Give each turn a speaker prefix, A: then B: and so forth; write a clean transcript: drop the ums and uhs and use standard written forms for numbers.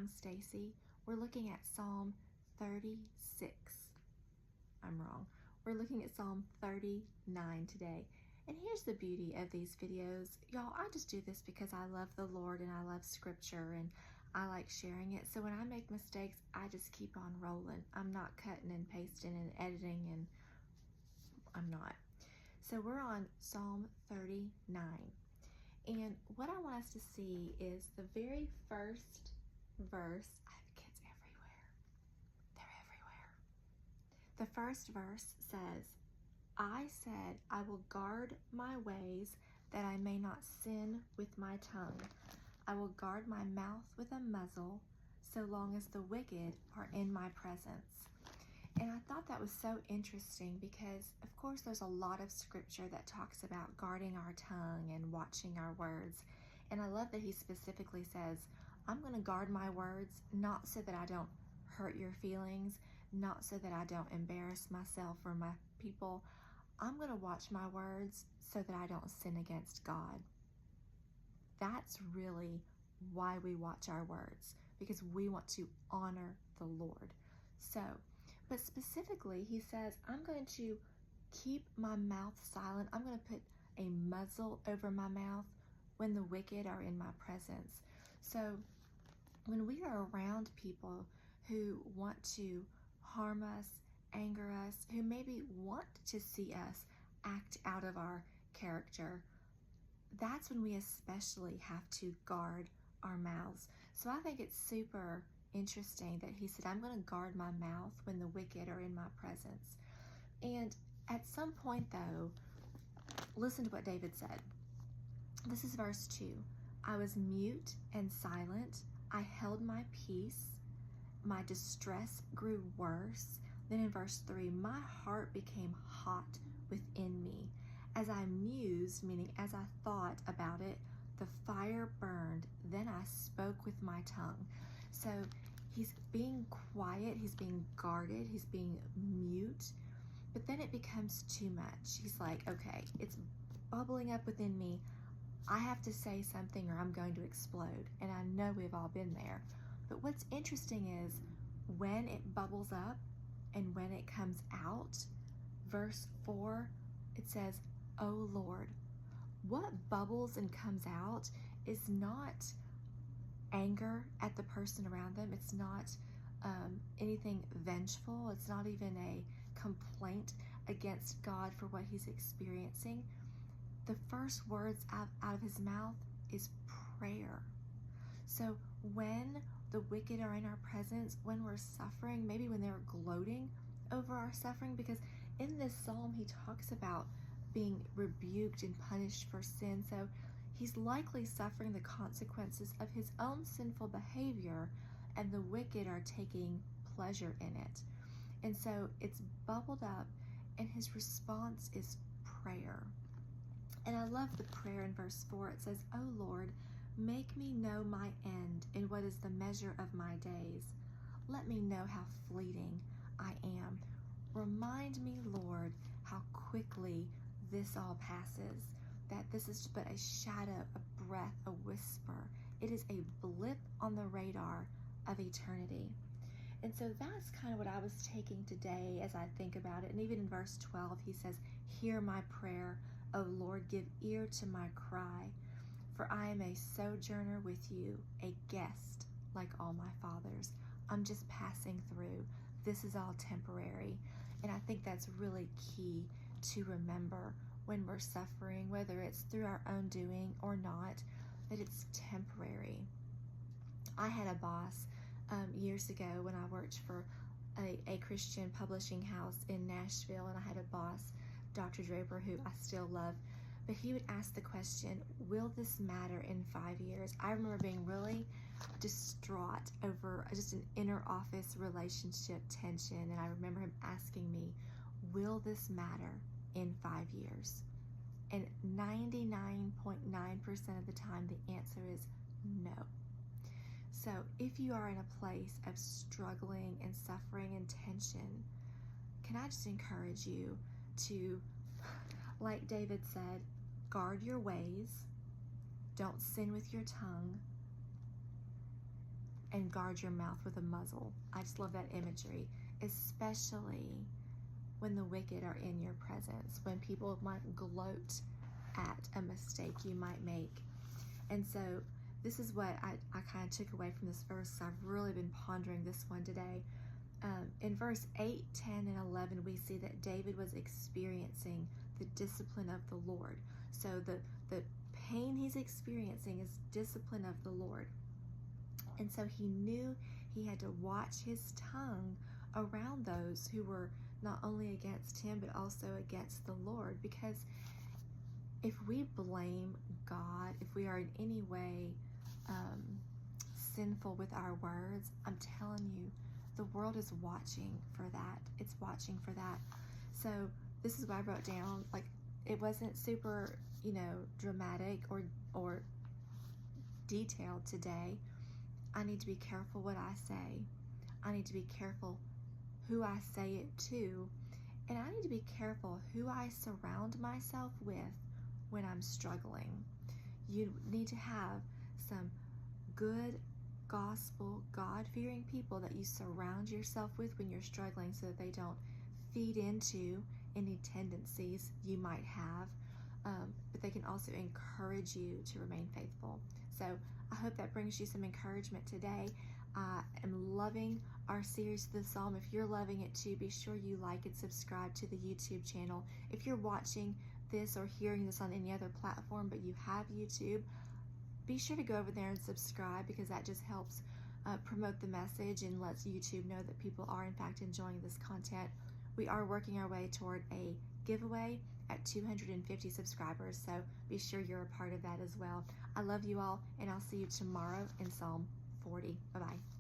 A: I'm Stacy. We're looking at Psalm 36. I'm wrong. We're looking at Psalm 39 today. And here's the beauty of these videos. Y'all, I just do this because I love the Lord and I love scripture and I like sharing it. So when I make mistakes, I just keep on rolling. I'm not cutting and pasting and editing, and I'm not. So we're on Psalm 39. And what I want us to see is the very first verse. I have kids everywhere. They're everywhere. The first verse says, I said, I will guard my ways that I may not sin with my tongue. I will guard my mouth with a muzzle so long as the wicked are in my presence. And I thought that was so interesting because, of course, there's a lot of scripture that talks about guarding our tongue and watching our words. And I love that he specifically says, I'm going to guard my words, not so that I don't hurt your feelings, not so that I don't embarrass myself or my people. I'm going to watch my words so that I don't sin against God. That's really why we watch our words, because we want to honor the Lord. But specifically, he says, I'm going to keep my mouth silent. I'm going to put a muzzle over my mouth when the wicked are in my presence. So when we are around people who want to harm us, anger us, who maybe want to see us act out of our character, that's when we especially have to guard our mouths. So I think it's super interesting that he said, I'm going to guard my mouth when the wicked are in my presence. And at some point, though, listen to what David said. This is verse 2. I was mute and silent. I held my peace. My distress grew worse. Then in verse 3, my heart became hot within me. As I mused, meaning as I thought about it, the fire burned. Then I spoke with my tongue. So he's being quiet, he's being guarded, he's being mute, but then it becomes too much. He's like, okay, it's bubbling up within me. I have to say something or I'm going to explode. And I know we've all been there. But what's interesting is when it bubbles up and when it comes out, verse 4, it says, Oh Lord. What bubbles and comes out is not anger at the person around them. It's not anything vengeful. It's not even a complaint against God for what he's experiencing. The first words out of his mouth is prayer. So when the wicked are in our presence, when we're suffering, maybe when they're gloating over our suffering, because in this psalm he talks about being rebuked and punished for sin. So he's likely suffering the consequences of his own sinful behavior, and the wicked are taking pleasure in it. And so it's bubbled up, and his response is prayer. And I love the prayer in verse 4. It says, Oh Lord, make me know my end and what is the measure of my days. Let me know how fleeting I am. Remind me, Lord, how quickly this all passes, that this is but a shadow, a breath, a whisper. It is a blip on the radar of eternity. And so that's kind of what I was taking today as I think about it. And even in verse 12, he says, Hear my prayer, O Lord, give ear to my cry. For I am a sojourner with you, a guest like all my fathers. I'm just passing through. This is all temporary. And I think that's really key to remember when we're suffering, whether it's through our own doing or not, that it's temporary. I had a boss years ago when I worked for a Christian publishing house in Nashville, and I had a boss, Dr. Draper, who I still love, but he would ask the question, will this matter in 5 years? I remember being really distraught over just an inner office relationship tension, and I remember him asking me, will this matter in 5 years? And 99.9% of the time, the answer is no. So if you are in a place of struggling and suffering and tension, can I just encourage you to, like David said, guard your ways, don't sin with your tongue, and guard your mouth with a muzzle. I just love that imagery, especially when the wicked are in your presence, when people might gloat at a mistake you might make. And so this is what I kind of took away from this verse. I've really been pondering this one today. In verse 8, 10, and 11, we see that David was experiencing the discipline of the Lord. So the pain he's experiencing is discipline of the Lord. And so he knew he had to watch his tongue around those who were not only against him, but also against the Lord. Because if we blame God, if we are in any way sinful with our words, I'm telling you, the world is watching for that. It's watching for that. So this is what I wrote down. Like, it wasn't super, dramatic or detailed today. I need to be careful what I say. I need to be careful who I say it to. And I need to be careful who I surround myself with when I'm struggling. You need to have some good gospel, God-fearing people that you surround yourself with when you're struggling, so that they don't feed into any tendencies you might have, but they can also encourage you to remain faithful. So I hope that brings you some encouragement today. I am loving our series of the Psalm. If you're loving it too, be sure you like and subscribe to the YouTube channel. If you're watching this or hearing this on any other platform, but you have YouTube, be sure to go over there and subscribe, because that just helps promote the message and lets YouTube know that people are in fact enjoying this content. We are working our way toward a giveaway at 250 subscribers, so be sure you're a part of that as well. I love you all, and I'll see you tomorrow in Psalm 40. Bye-bye.